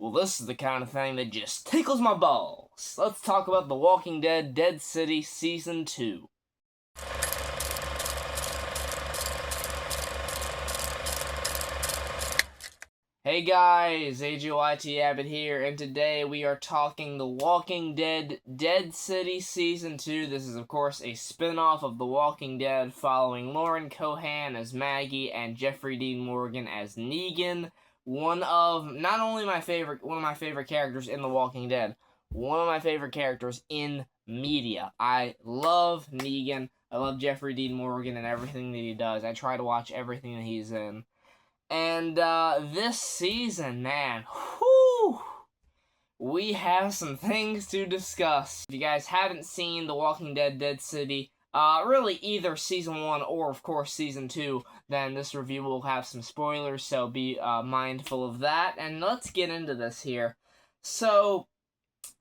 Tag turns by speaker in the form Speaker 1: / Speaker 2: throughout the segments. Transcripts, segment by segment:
Speaker 1: Well, this is the kind of thing that just tickles my balls. Let's talk about The Walking Dead Dead City Season 2. Hey guys, AJYT Abbott here, and today we are talking The Walking Dead Dead City Season 2. This is, of course, a spin-off of The Walking Dead, following Lauren Cohan as Maggie and Jeffrey Dean Morgan as Negan. One of my favorite characters in The Walking Dead. One of my favorite characters in media. I love Negan. I love Jeffrey Dean Morgan and everything that he does. I try to watch everything that he's in. And this season, man, whew, we have some things to discuss. If you guys haven't seen The Walking Dead Dead City, really either Season 1 or, of course, Season 2, then this review will have some spoilers, so be mindful of that. And let's get into this here. So,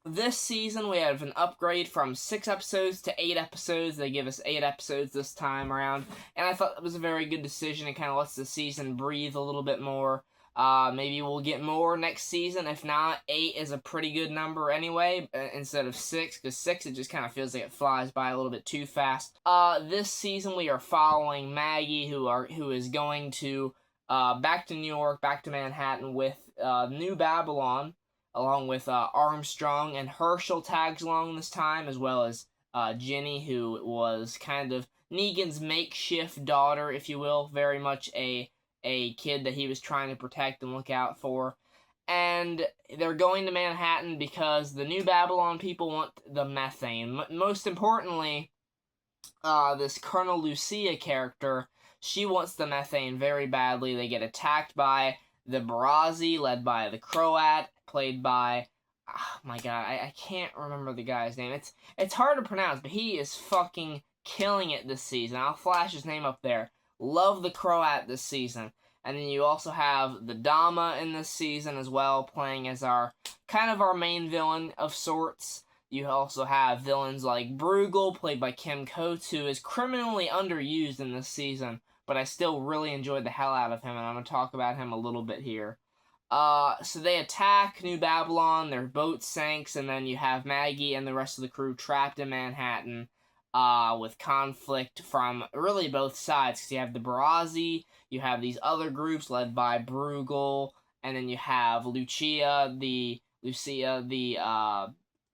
Speaker 1: this season we have an upgrade from 6 episodes to 8 episodes. They give us 8 episodes this time around, and I thought that was a very good decision. It kind of lets the season breathe a little bit more. Maybe we'll get more next season. If not, 8 is a pretty good number anyway, instead of 6, because 6 it just kind of feels like it flies by a little bit too fast. This season we are following Maggie, who is going to back to New York, back to Manhattan with New Babylon, along with Armstrong, and Herschel tags along this time, as well as Jenny, who was kind of Negan's makeshift daughter, if you will, very much a kid that he was trying to protect and look out for. And they're going to Manhattan because the New Babylon people want the methane. Most importantly, this Colonel Lucia character, she wants the methane very badly. They get attacked by the Barazi, led by the Croat, played by, oh my god, I can't remember the guy's name. It's hard to pronounce, but he is fucking killing it this season. I'll flash his name up there. Love the Croat this season. And then you also have the Dama in this season as well, playing as our main villain of sorts. You also have villains like Bruegel, played by Kim Coates, who is criminally underused in this season, but I still really enjoyed the hell out of him, and I'm going to talk about him a little bit here. So they attack New Babylon, their boat sinks, and then you have Maggie and the rest of the crew trapped in Manhattan, with conflict from really both sides, because you have the Barazi, you have these other groups led by Bruegel, and then you have Lucia, the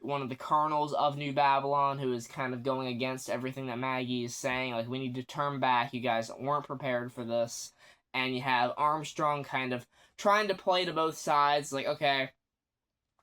Speaker 1: one of the colonels of New Babylon, who is kind of going against everything that Maggie is saying, like, we need to turn back, you guys weren't prepared for this. And you have Armstrong kind of trying to play to both sides, like, okay,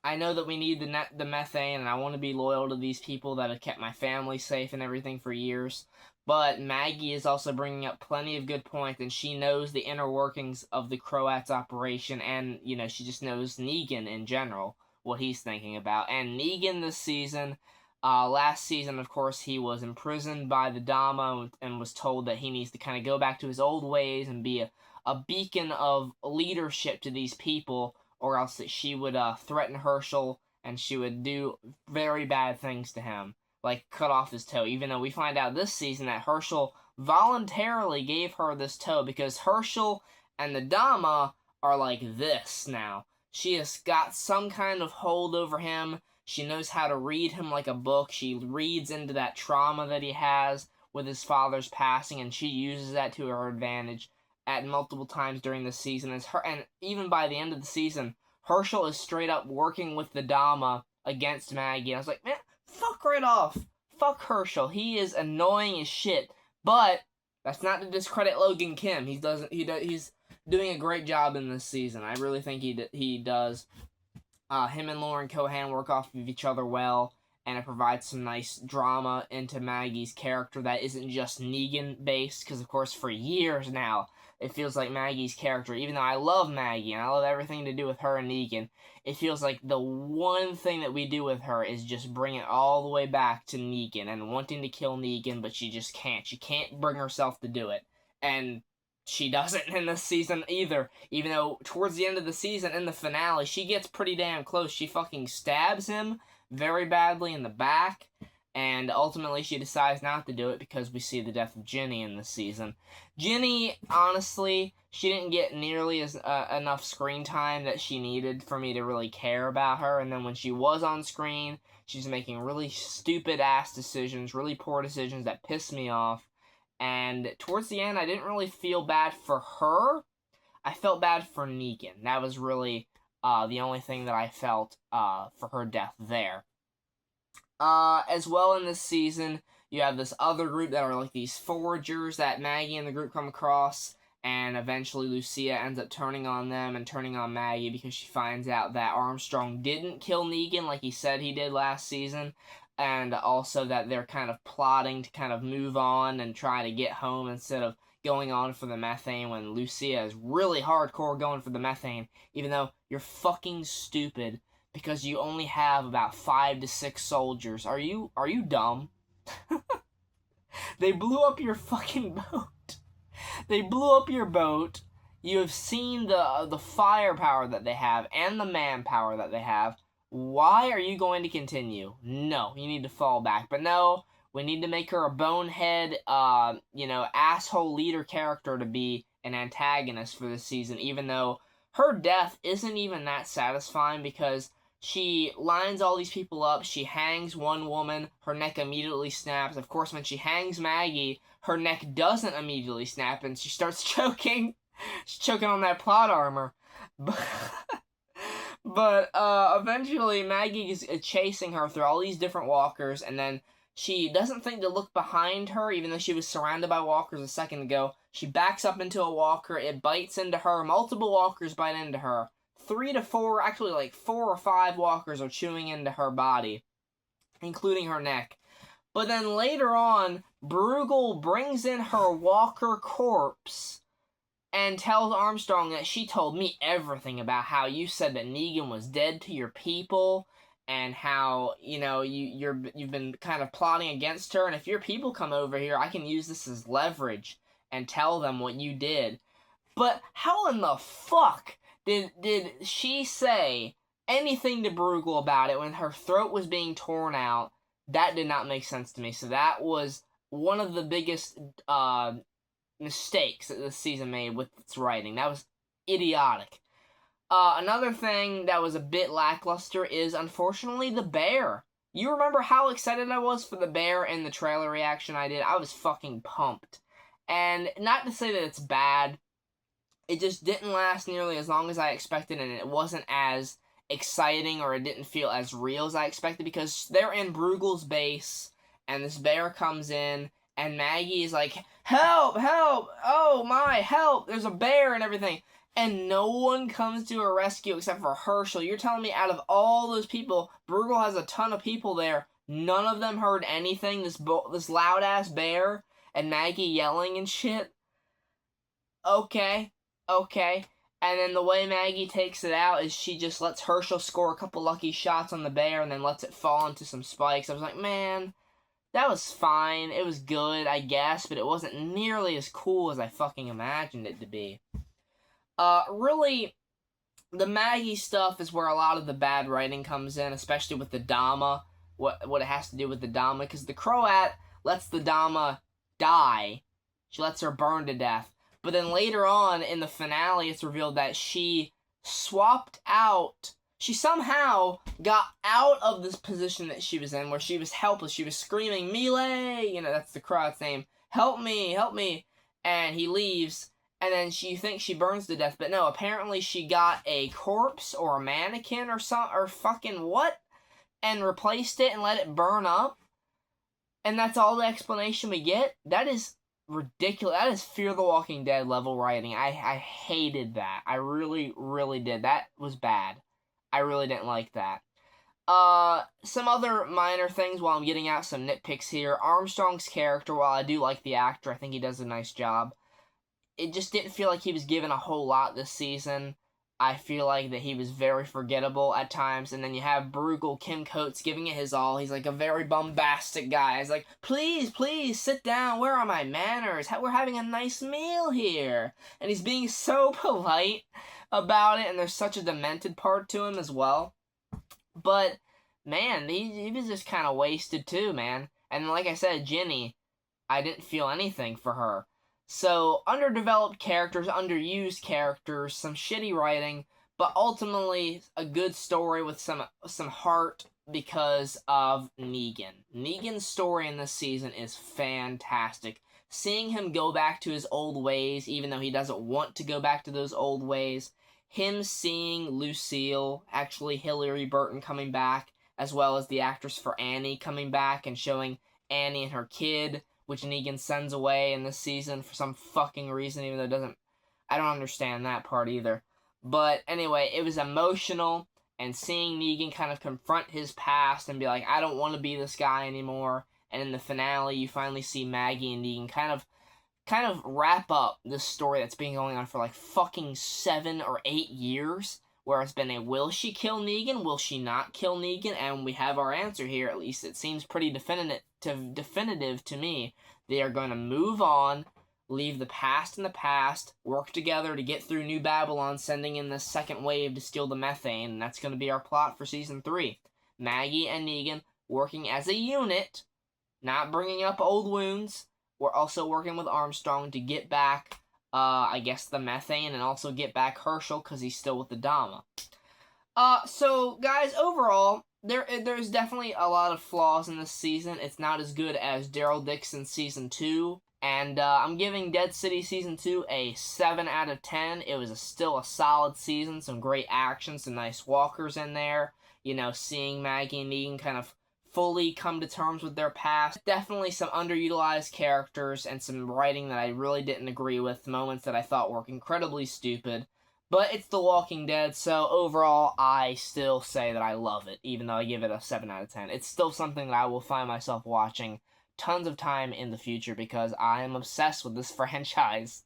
Speaker 1: I know that we need the methane, and I want to be loyal to these people that have kept my family safe and everything for years, but Maggie is also bringing up plenty of good points, and she knows the inner workings of the Croats operation, and, you know, she just knows Negan in general, what he's thinking about. And Negan this season, last season, of course, he was imprisoned by the Dama and was told that he needs to kind of go back to his old ways and be a beacon of leadership to these people, or else that she would threaten Herschel and she would do very bad things to him, like cut off his toe, even though we find out this season that Herschel voluntarily gave her this toe, because Herschel and the Dama are like this now. She has got some kind of hold over him. She knows how to read him like a book. She reads into that trauma that he has with his father's passing, and she uses that to her advantage at multiple times during the season. And even by the end of the season, Herschel is straight up working with the Dama against Maggie. And I was like, man, fuck right off. Fuck Herschel. He is annoying as shit. But that's not to discredit Logan Kim. He's doing a great job in this season. I really think he does. Him and Lauren Cohan work off of each other well, and it provides some nice drama into Maggie's character that isn't just Negan-based, because, of course, for years now, it feels like Maggie's character, even though I love Maggie, and I love everything to do with her and Negan, it feels like the one thing that we do with her is just bring it all the way back to Negan, and wanting to kill Negan, but she just can't. She can't bring herself to do it. And she doesn't in this season either, even though towards the end of the season, in the finale, she gets pretty damn close. She fucking stabs him very badly in the back, And ultimately, she decides not to do it because we see the death of Ginny in this season. Ginny, honestly, she didn't get nearly as enough screen time that she needed for me to really care about her. And then when she was on screen, she's making really stupid-ass decisions, really poor decisions that piss me off. And towards the end, I didn't really feel bad for her. I felt bad for Negan. That was really the only thing that I felt for her death there. As well in this season, you have this other group that are like these foragers that Maggie and the group come across, and eventually Lucia ends up turning on them and turning on Maggie because she finds out that Armstrong didn't kill Negan like he said he did last season, and also that they're kind of plotting to kind of move on and try to get home instead of going on for the methane when Lucia is really hardcore going for the methane, even though you're fucking stupid because you only have about 5 to 6 soldiers. Are you dumb? They blew up your fucking boat. They blew up your boat. You have seen the firepower that they have and the manpower that they have. Why are you going to continue? No, you need to fall back. But no, we need to make her a bonehead, asshole leader character to be an antagonist for this season, even though her death isn't even that satisfying because she lines all these people up, she hangs one woman, her neck immediately snaps. Of course, when she hangs Maggie, her neck doesn't immediately snap, and she starts choking. She's choking on that plot armor. But eventually, Maggie is chasing her through all these different walkers, and then she doesn't think to look behind her, even though she was surrounded by walkers a second ago. She backs up into a walker, it bites into her, multiple walkers bite into her. 3 to 4, actually like 4 or 5 walkers are chewing into her body, including her neck. But then later on, Bruegel brings in her walker corpse and tells Armstrong that she told me everything about how you said that Negan was dead to your people and how, you've been kind of plotting against her, and if your people come over here, I can use this as leverage and tell them what you did. But how in the fuck did she say anything to Bruegel about it when her throat was being torn out? That did not make sense to me. So that was one of the biggest mistakes that this season made with its writing. That was idiotic. Another thing that was a bit lackluster is, unfortunately, the bear. You remember how excited I was for the bear in the trailer reaction I did? I was fucking pumped. And not to say that it's bad, it just didn't last nearly as long as I expected, and it wasn't as exciting, or it didn't feel as real as I expected, because they're in Bruegel's base, and this bear comes in, and Maggie is like, help, help, oh my, help, there's a bear and everything, and no one comes to her rescue except for Herschel. You're telling me out of all those people, Bruegel has a ton of people there, none of them heard anything, this loud-ass bear, and Maggie yelling and shit? Okay. And then the way Maggie takes it out is she just lets Herschel score a couple lucky shots on the bear and then lets it fall into some spikes. I was like, man, that was fine. It was good, I guess, but it wasn't nearly as cool as I fucking imagined it to be. Really, the Maggie stuff is where a lot of the bad writing comes in, especially with the Dama, what it has to do with the Dama, because the Croat lets the Dama die. She lets her burn to death. But then later on in the finale, it's revealed that she swapped out. She somehow got out of this position that she was in, where she was helpless. She was screaming, Melee! That's the Croat's name. Help me, help me. And he leaves, and then you think she burns to death. But no, apparently she got a corpse or a mannequin or fucking what? And replaced it and let it burn up. And that's all the explanation we get? That is ridiculous. That is Fear the Walking Dead level writing. I hated that. I really, really did. That was bad. I really didn't like that. Some other minor things while I'm getting out some nitpicks here. Armstrong's character, while I do like the actor, I think he does a nice job, it just didn't feel like he was given a whole lot this season. I feel like that he was very forgettable at times, and then you have Bruegel, Kim Coates, giving it his all. He's like a very bombastic guy. He's like, please, please, sit down. Where are my manners? We're having a nice meal here. And he's being so polite about it, and there's such a demented part to him as well. But man, he was just kind of wasted too, man. And like I said, Ginny, I didn't feel anything for her. So, underdeveloped characters, underused characters, some shitty writing, but ultimately a good story with some heart because of Negan. Negan's story in this season is fantastic. Seeing him go back to his old ways, even though he doesn't want to go back to those old ways, him seeing Lucille, actually Hilary Burton coming back, as well as the actress for Annie coming back and showing Annie and her kid, which Negan sends away in this season for some fucking reason, even though it doesn't. I don't understand that part either. But anyway, it was emotional, and seeing Negan kind of confront his past and be like, I don't want to be this guy anymore. And in the finale, you finally see Maggie and Negan kind of wrap up this story that's been going on for like fucking 7 or 8 years, where it's been a will she kill Negan, will she not kill Negan, and we have our answer here. At least it seems pretty definitive to me. They are going to move on, leave the past in the past, work together to get through New Babylon, sending in the second wave to steal the methane, and that's going to be our plot for Season 3. Maggie and Negan working as a unit, not bringing up old wounds. We're also working with Armstrong to get back, I guess, the methane, and also get back Herschel, because he's still with the Dama. So, guys, overall, there's definitely a lot of flaws in this season. It's not as good as Daryl Dixon's Season 2, and I'm giving Dead City Season 2 a 7 out of 10. It was still a solid season, some great action, some nice walkers in there. You know, seeing Maggie and Negan kind of fully come to terms with their past. Definitely some underutilized characters and some writing that I really didn't agree with, moments that I thought were incredibly stupid. But it's The Walking Dead, so overall, I still say that I love it, even though I give it a 7 out of 10. It's still something that I will find myself watching tons of time in the future because I am obsessed with this franchise.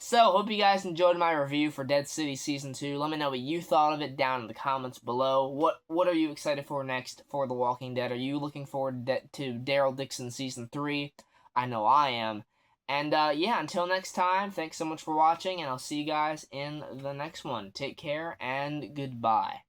Speaker 1: So, hope you guys enjoyed my review for Dead City Season 2. Let me know what you thought of it down in the comments below. What are you excited for next for The Walking Dead? Are you looking forward to Daryl Dixon Season 3? I know I am. And, yeah, until next time, thanks so much for watching, and I'll see you guys in the next one. Take care, and goodbye.